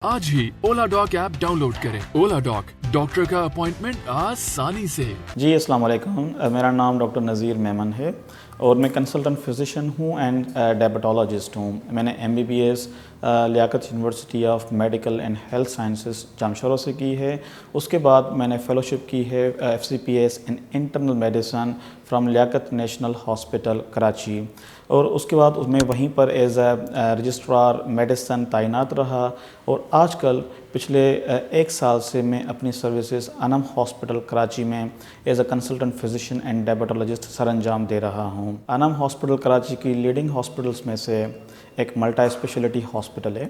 आज ही ओला dock app download करें। ओला dock, doctor का अपॉइंटमेंट आसानी से। जी अस्सलाम वालेकुम, मेरा नाम डॉक्टर नज़ीर मेमन है और मैं कंसल्टेंट फिजिशियन हूँ एंड डायबिटोलॉजिस्ट हूँ। मैंने MBBS Liaquat university of medical and health sciences Jamshoro से की है। उसके बाद मैंने फ़ेलोशिप की है FCPS in internal medicine from Liaquat National Hospital Karachi, और उसके बाद मैं वहीं पर एज़ रजिस्ट्रार मेडिसन तैनात रहा। और आजकल पिछले एक साल से मैं अपनी सर्विसेज अनम हॉस्पिटल कराची में as a consultant physician and diabetologist सर अंजाम दे रहा हूँ। अनम हॉस्पिटल कराची की लीडिंग हॉस्पिटल्स में से एक मल्टी स्पेशलिटी हॉस्पिटल है।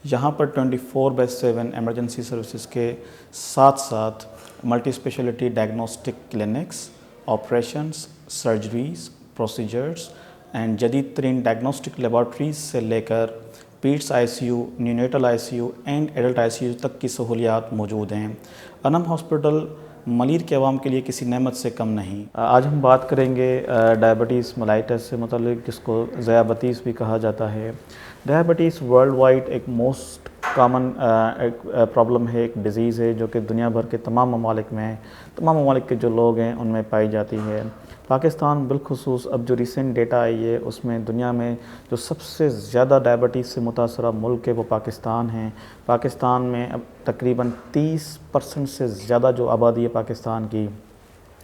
यहाँ पर 24/7 एमरजेंसी सर्विसेज के साथ साथ multi speciality diagnostic clinics, operations, surgeries, procedures and जदीद तरीन डायग्नोस्टिक लेबॉर्ट्रीज से लेकर पीड्स ICU, neonatal ICU and adult ICU तक की सहूलियात मौजूद हैं। अनम हॉस्पिटल मलीर के अवाम के लिए किसी नेमत से कम नहीं। आज हम बात करेंगे डायबिटीज़ मेलाइटस से मुतल्लिक, जिसको ज़याबतीस भी कहा जाता है। डायबिटीज़ वर्ल्ड वाइड एक मोस्ट कॉमन एक प्रॉब्लम है, एक डिज़ीज़ है जो कि दुनिया भर के तमाम ममालिक के जो लोग हैं उनमें पाई जाती है। पाकिस्तान बिलखुसूस अब जो रिसेंट डेटा आई है उसमें दुनिया में जो सबसे ज़्यादा डायबिटीज़ से मुतासरा मुल्क है वो पाकिस्तान है। पाकिस्तान में अब तकरीबन 30% से ज़्यादा जो आबादी है पाकिस्तान की,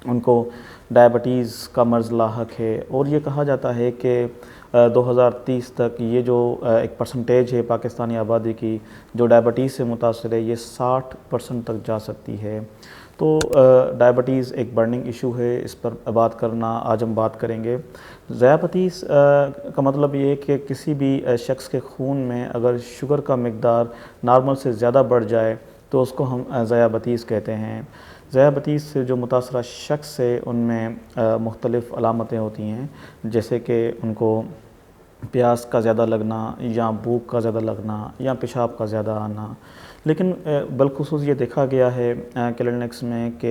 उनको डायबिटीज़ का मर्ज़ लाहक है। और ये कहा जाता है कि 2030 तक ये जो एक परसेंटेज है पाकिस्तानी आबादी की जो डायबिटीज़ से मुतासर है, ये 60% तक जा सकती है। तो डायबिटीज़ एक बर्निंग इशू है, इस पर बात करना आज हम बात करेंगे। ज़याबतीस का मतलब ये है कि किसी भी शख्स के खून में अगर शुगर का मकदार नॉर्मल से ज़्यादा बढ़ जाए तो उसको हम ज़याबतीस कहते हैं। ज़याबतीस से जो मुतासरा शख्स है उनमें मुख्तलिफ़ अलामतें होती हैं, जैसे कि उनको प्यास का ज़्यादा लगना या भूख का ज़्यादा लगना या पेशाब का ज़्यादा आना। लेकिन बिलखुसूस ये देखा गया है क्लिनिक्स में कि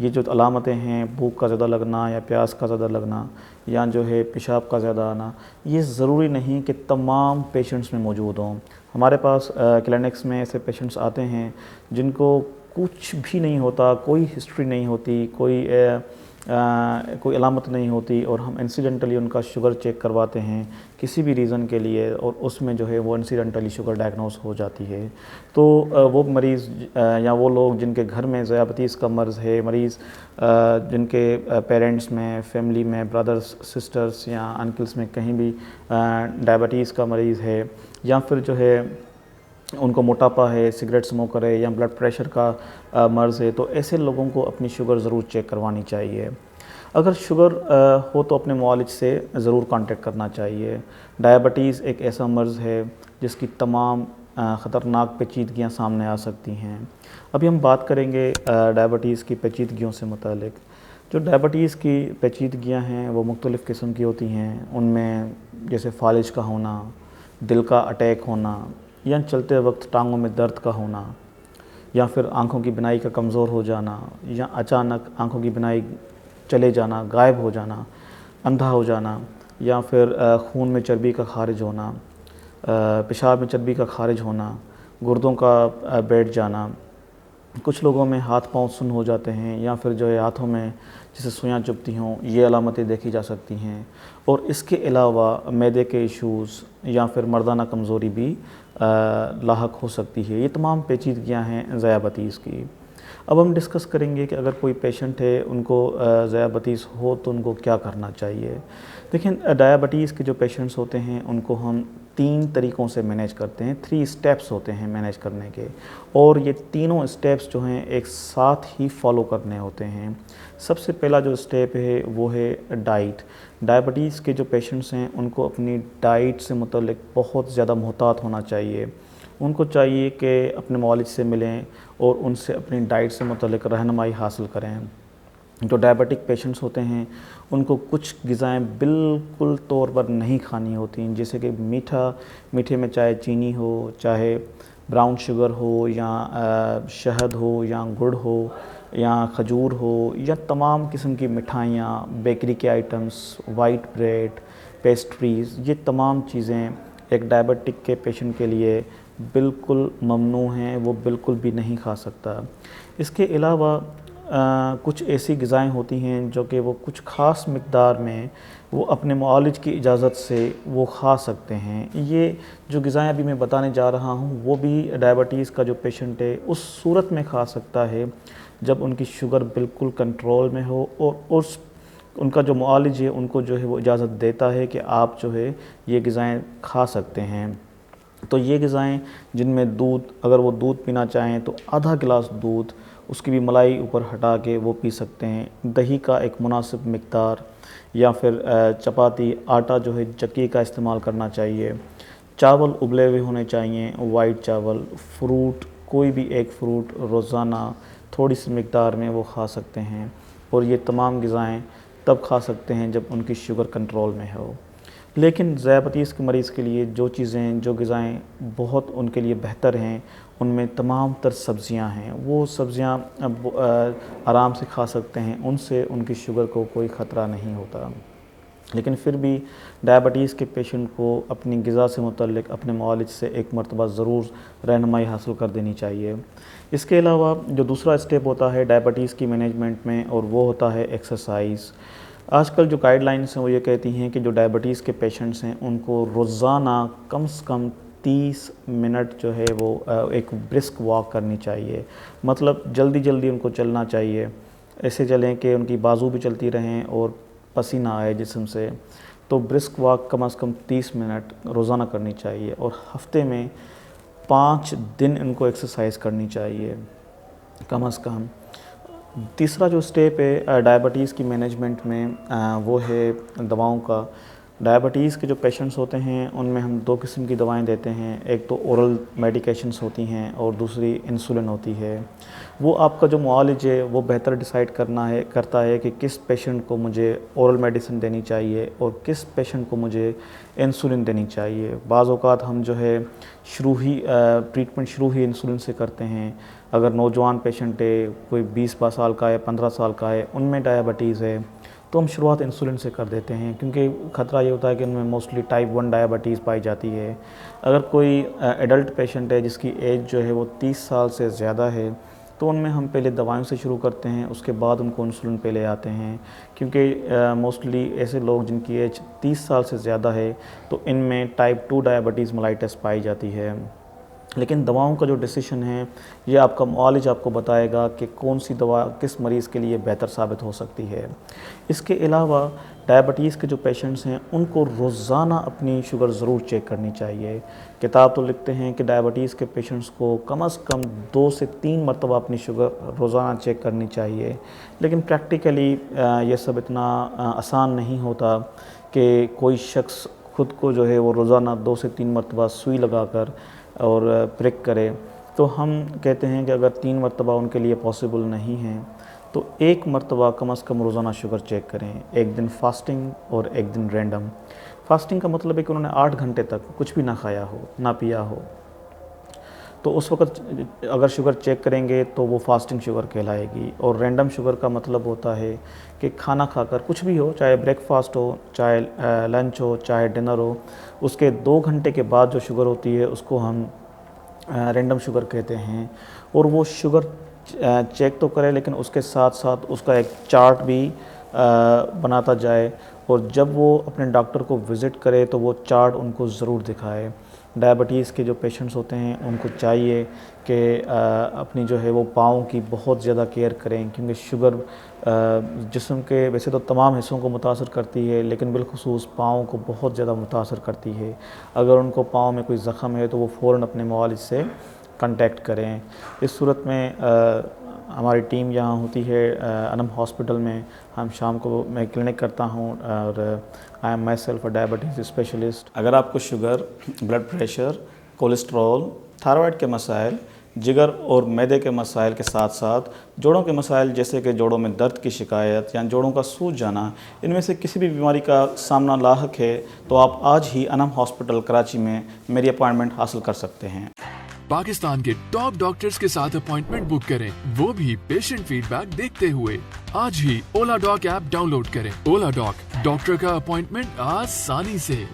ये जो अलामतें हैं, भूख का ज़्यादा लगना या प्यास का ज़्यादा लगना या जो है पेशाब का ज़्यादा आना, ये ज़रूरी नहीं कि तमाम पेशेंट्स में मौजूद हों। हमारे पास क्लिनिक्स में ऐसे पेशेंट्स आते हैं जिनको कुछ भी नहीं होता, कोई हिस्ट्री नहीं होती, कोई अलामत नहीं होती, और हम इंसिडेंटली उनका शुगर चेक करवाते हैं किसी भी रीज़न के लिए, और उसमें जो है वो इंसिडेंटली शुगर डायग्नोस हो जाती है। तो वो मरीज़ या वो लोग जिनके घर में ज़याबतीस का मर्ज़ है, मरीज़ जिनके पेरेंट्स में, फैमिली में, ब्रदर्स, सिस्टर्स या अंकल्स में कहीं भी डायबिटीज़ का मरीज़ है, या फिर जो है उनको मोटापा है, सिगरेट स्मोकर है या ब्लड प्रेशर का मर्ज़ है, तो ऐसे लोगों को अपनी शुगर ज़रूर चेक करवानी चाहिए। अगर शुगर हो तो अपने मुआलिज से ज़रूर कांटेक्ट करना चाहिए। डायबिटीज़ एक ऐसा मर्ज़ है जिसकी तमाम ख़तरनाक पेचीदगियाँ सामने आ सकती हैं। अभी हम बात करेंगे डायबिटीज़ की पेचीदगियों से मुतालिक। जो डायबिटीज़ की पेचीदगियाँ हैं वो मुख्तलिफ़ किस्म की होती हैं। उनमें जैसे फालिज का होना, दिल का अटैक होना, या चलते वक्त टांगों में दर्द का होना, या फिर आँखों की बिनाई का कमज़ोर हो जाना, या अचानक आँखों की बिनाई चले जाना, गायब हो जाना, अंधा हो जाना, या फिर खून में चर्बी का खारिज होना, पेशाब में चर्बी का खारिज होना, गुर्दों का बैठ जाना। कुछ लोगों में हाथ पांव सुन्न हो जाते हैं, या फिर जो है हाथों में जैसे सुइयाँ चुभती हों, ये अलामतें देखी जा सकती हैं। और इसके अलावा मैदे के इश्यूज़ या फिर मर्दाना कमज़ोरी भी लाहक हो सकती है। ये तमाम पेचीदगियाँ हैं ज़याबतीस की। अब हम डिस्कस करेंगे कि अगर कोई पेशेंट है, उनको ज़याबतीस हो तो उनको क्या करना चाहिए। देखिए, डायबिटीज़ के जो पेशेंट्स होते हैं उनको हम 3 तरीक़ों से मैनेज करते हैं। 3 स्टेप्स होते हैं मैनेज करने के, और ये तीनों स्टेप्स जो हैं एक साथ ही फॉलो करने होते हैं। सबसे पहला जो स्टेप है वो है डाइट। डायबिटीज़ के जो पेशेंट्स हैं उनको अपनी डाइट से मुतल्लिक बहुत ज़्यादा मुहतात होना चाहिए। उनको चाहिए कि अपने मुआलिज से मिलें और उनसे अपनी डाइट से मुतल्लिक रहनुमाई हासिल करें। जो डायबिटिक पेशेंट्स होते हैं उनको कुछ ग़िज़ाएँ बिल्कुल तौर पर नहीं खानी होती, जैसे कि मीठे में चाहे चीनी हो, चाहे ब्राउन शुगर हो, या शहद हो, या गुड़ हो, या खजूर हो, या तमाम किस्म की मिठाइयाँ, बेकरी के आइटम्स, वाइट ब्रेड, पेस्ट्रीज़, ये तमाम चीज़ें एक डायबिटिक के पेशेंट के लिए بالکل ممنوع ہیں، وہ بالکل بھی نہیں کھا سکتا۔ اس کے علاوہ کچھ ایسی غذائیں ہوتی ہیں جو کہ وہ کچھ خاص مقدار میں وہ اپنے معالج کی اجازت سے وہ کھا سکتے ہیں۔ یہ جو غذائیں ابھی میں بتانے جا رہا ہوں وہ بھی ڈائبٹیز کا جو پیشنٹ ہے اس صورت میں کھا سکتا ہے جب ان کی شوگر بالکل کنٹرول میں ہو اور ان کا جو معالج ہے ان کو جو ہے وہ اجازت دیتا ہے کہ آپ جو ہے یہ غذائیں کھا سکتے ہیں۔ تو یہ غذائیں جن میں دودھ، اگر وہ دودھ پینا چاہیں تو آدھا گلاس دودھ، اس کی بھی ملائی اوپر ہٹا کے وہ پی سکتے ہیں۔ دہی کا ایک مناسب مقدار، یا پھر چپاتی آٹا جو ہے چکی کا استعمال کرنا چاہیے۔ چاول ابلے ہوئے ہونے چاہیے، وائٹ چاول۔ فروٹ، کوئی بھی ایک فروٹ روزانہ تھوڑی سی مقدار میں وہ کھا سکتے ہیں، اور یہ تمام غذائیں تب کھا سکتے ہیں جب ان کی شوگر کنٹرول میں ہو۔ لیکن ذیابیطس کے مریض کے لیے جو غذائیں بہت ان کے لیے بہتر ہیں، ان میں تمام تر سبزیاں ہیں۔ وہ سبزیاں آرام سے کھا سکتے ہیں، ان سے ان کی شوگر کو کوئی خطرہ نہیں ہوتا۔ لیکن پھر بھی ڈائبٹیز کے پیشنٹ کو اپنی غذا سے متعلق اپنے معالج سے ایک مرتبہ ضرور رہنمائی حاصل کر دینی چاہیے۔ اس کے علاوہ جو دوسرا اسٹیپ ہوتا ہے ڈائبٹیز کی مینجمنٹ میں، اور وہ ہوتا ہے ایکسرسائز۔ آج کل جو گائیڈ لائنس ہیں وہ یہ کہتی ہیں کہ جو ڈائبٹیز کے پیشنٹس ہیں ان کو روزانہ کم سے کم 30 منٹ جو ہے وہ ایک برسک واک کرنی چاہیے۔ مطلب جلدی ان کو چلنا چاہیے، ایسے چلیں کہ ان کی بازو بھی چلتی رہیں اور پسینہ آئے جسم سے۔ تو برسک واک کم از کم 30 منٹ روزانہ کرنی چاہیے، اور ہفتے میں 5 دن ان کو ایکسرسائز کرنی چاہیے کم از کم۔ تیسرا جو اسٹیپ ہے ڈائبٹیز کی مینجمنٹ میں وہ ہے دواؤں کا۔ ڈائبٹیز کے جو پیشنٹس ہوتے ہیں ان میں ہم 2 قسم کی دوائیں دیتے ہیں، ایک تو اورل میڈیکیشنز ہوتی ہیں اور دوسری انسولن ہوتی ہے۔ وہ آپ کا جو معالج ہے وہ بہتر ڈیسائیڈ کرتا ہے کہ کس پیشنٹ کو مجھے اورل میڈیسن دینی چاہیے اور کس پیشنٹ کو مجھے انسولن دینی چاہیے۔ بعض اوقات ہم جو ہے ٹریٹمنٹ شروع ہی انسولن سے کرتے ہیں۔ اگر نوجوان پیشنٹ ہے، کوئی 20 سال کا ہے، 15 سال کا ہے، ان میں ڈائبٹیز ہے تو ہم شروعات انسولن سے کر دیتے ہیں، کیونکہ خطرہ یہ ہوتا ہے کہ ان میں موسٹلی ٹائپ 1 ڈائبٹیز پائی جاتی ہے۔ اگر کوئی ایڈلٹ پیشنٹ ہے جس کی ایج جو ہے وہ 30 سال سے زیادہ ہے تو ان میں ہم پہلے دوائیوں سے شروع کرتے ہیں، اس کے بعد ان کو انسولن پہ لے آتے ہیں، کیونکہ موسٹلی ایسے لوگ جن کی ایج 30 سال سے زیادہ ہے تو ان میں ٹائپ 2 ڈائبٹیز ملائٹس پائی جاتی ہے۔ لیکن دواؤں کا جو ڈیسیشن ہے یہ آپ کا معالج آپ کو بتائے گا کہ کون سی دوا کس مریض کے لیے بہتر ثابت ہو سکتی ہے۔ اس کے علاوہ ڈائبٹیز کے جو پیشنٹس ہیں ان کو روزانہ اپنی شوگر ضرور چیک کرنی چاہیے۔ کتاب تو لکھتے ہیں کہ ڈائبٹیز کے پیشنٹس کو کم از کم 2 سے 3 مرتبہ اپنی شوگر روزانہ چیک کرنی چاہیے، لیکن پریکٹیکلی یہ سب اتنا آسان نہیں ہوتا کہ کوئی شخص خود کو جو ہے وہ روزانہ 2 سے 3 مرتبہ سوئی لگا کر اور پرک کرے۔ تو ہم کہتے ہیں کہ اگر 3 مرتبہ ان کے لیے پاسبل نہیں ہیں تو 1 مرتبہ کم از کم روزانہ شوگر چیک کریں، 1 دن فاسٹنگ اور 1 دن رینڈم۔ فاسٹنگ کا مطلب ہے کہ انہوں نے 8 گھنٹے تک کچھ بھی نہ کھایا ہو، نہ پیا ہو، تو اس وقت اگر شوگر چیک کریں گے تو وہ فاسٹنگ شوگر کہلائے گی۔ اور رینڈم شوگر کا مطلب ہوتا ہے کہ کھانا کھا کر کچھ بھی ہو، چاہے بریک فاسٹ ہو، چاہے لنچ ہو، چاہے ڈنر ہو، اس کے 2 گھنٹے کے بعد جو شوگر ہوتی ہے اس کو ہم رینڈم شوگر کہتے ہیں۔ اور وہ شوگر چیک تو کرے لیکن اس کے ساتھ ساتھ اس کا ایک چارٹ بھی بناتا جائے، اور جب وہ اپنے ڈاکٹر کو وزٹ کرے تو وہ چارٹ ان کو ضرور دکھائے۔ ڈائبٹیز کے جو پیشنٹس ہوتے ہیں ان کو چاہیے کہ اپنی جو ہے وہ پاؤں کی بہت زیادہ کیئر کریں، کیونکہ شوگر جسم کے ویسے تو تمام حصوں کو متاثر کرتی ہے لیکن بالخصوص پاؤں کو بہت زیادہ متاثر کرتی ہے۔ اگر ان کو پاؤں میں کوئی زخم ہے تو وہ فوراً اپنے معالج سے کانٹیکٹ کریں۔ اس صورت میں ہماری ٹیم یہاں ہوتی ہے انم ہاسپٹل میں، ہم شام کو میں کلینک کرتا ہوں، اور I am myself a diabetes specialist. اگر آپ کو sugar, blood pressure, cholesterol, thyroid کے مسائل، جگر اور معدے کے مسائل کے ساتھ ساتھ جوڑوں کے مسائل جیسے کہ جوڑوں میں درد کی شکایت یا جوڑوں کا سوج جانا، ان میں سے کسی بھی بیماری کا سامنا لاحق ہے تو آپ آج ہی انم ہاسپٹل کراچی میں میری اپائنٹمنٹ حاصل کر سکتے ہیں۔ پاکستان کے ٹاپ ڈاکٹرز کے ساتھ اپوائنٹمنٹ بک کریں، وہ بھی پیشنٹ فیڈ بیک دیکھتے ہوئے۔ آج ہی اولا ڈاک ایپ ڈاؤن لوڈ کریں۔ اولا ڈاک، ڈاکٹر کا اپوائنٹمنٹ آسانی سے۔